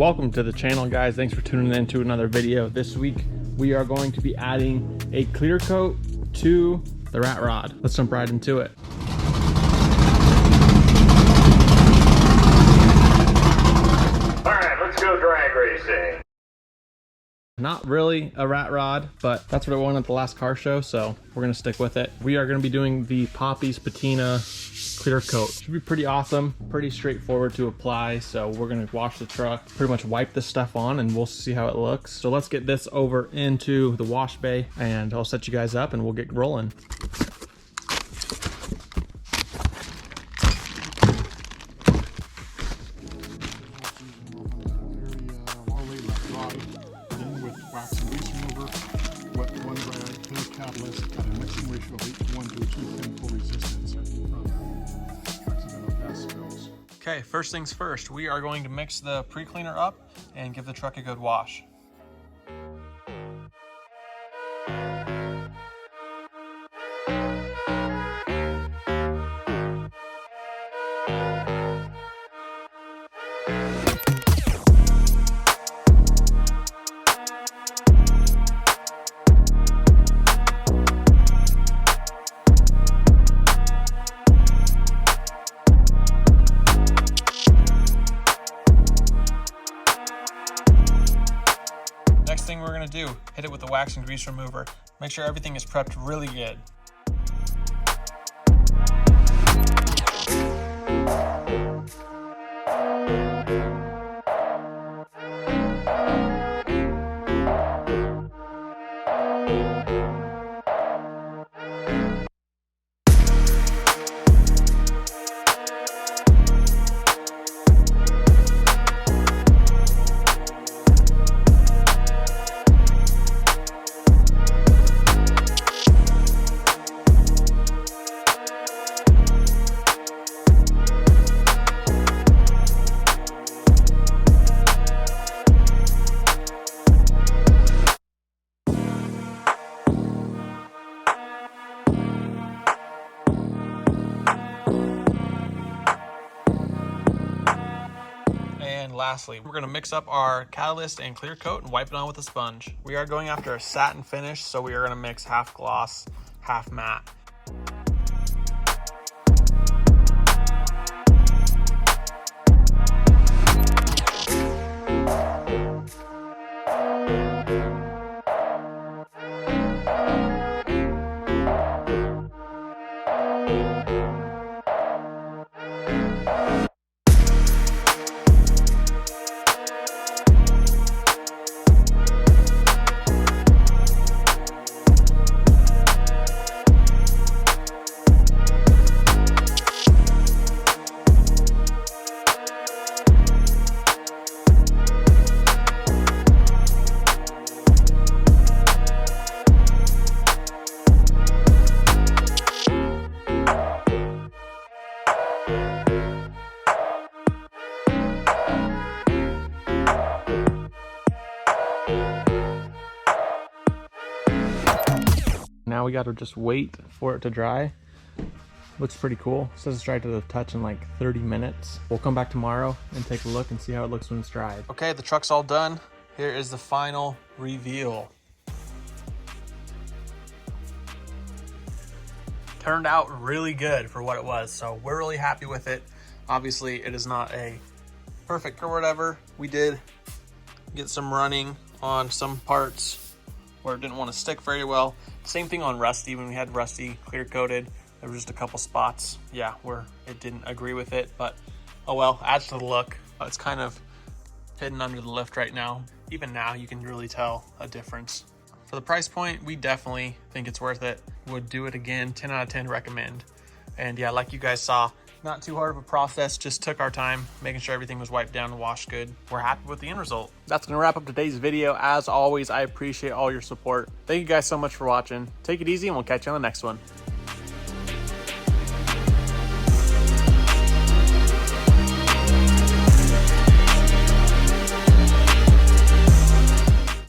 Welcome to the channel, guys. Thanks for tuning in to another video. This week we are going to be adding a clear coat to the rat rod. Let's jump right into it. All right, let's go drag racing. Not really a rat rod, but that's what I wanted at the last car show, so we're gonna stick with it. We are gonna be doing the Poppy's Patina clear coat. Should be pretty awesome, pretty straightforward to apply. So we're gonna wash the truck, pretty much wipe this stuff on, and we'll see how it looks. So let's get this over into the wash bay, and I'll set you guys up and we'll get rolling. Wax and grease remover, wet one rag, clear catalyst, at a mixing ratio of 8:1 to achieve thin full resistance from accidental gas spills. Okay, first things first, we are going to mix the pre-cleaner up and give the truck a good wash. Next thing we're gonna do, hit it with the wax and grease remover. Make sure everything is prepped really good. And lastly, we're going to mix up our catalyst and clear coat and wipe it on with a sponge. We are going after a satin finish, so we are going to mix half gloss, half matte. Now we got to just wait for it to dry. Looks pretty cool. It says it's dried to the touch in like 30 minutes. We'll come back tomorrow and take a look and see how it looks when it's dried. Okay, the truck's all done. Here is the final reveal. Turned out really good for what it was, so we're really happy with it. Obviously, it is not a perfect or whatever. We did get some running on some parts where it didn't want to stick very well. Same thing on Rusty. When we had Rusty clear coated, there were just a couple spots, yeah, where it didn't agree with it, but oh well, adds to the look. It's kind of hidden under the lift right now. Even now, you can really tell a difference. For the price point, we definitely think it's worth it. Would do it again, 10 out of 10 recommend. And yeah, like you guys saw, not too hard of a process, just took our time, making sure everything was wiped down and washed good. We're happy with the end result. That's gonna wrap up today's video. As always, I appreciate all your support. Thank you guys so much for watching. Take it easy and we'll catch you on the next one.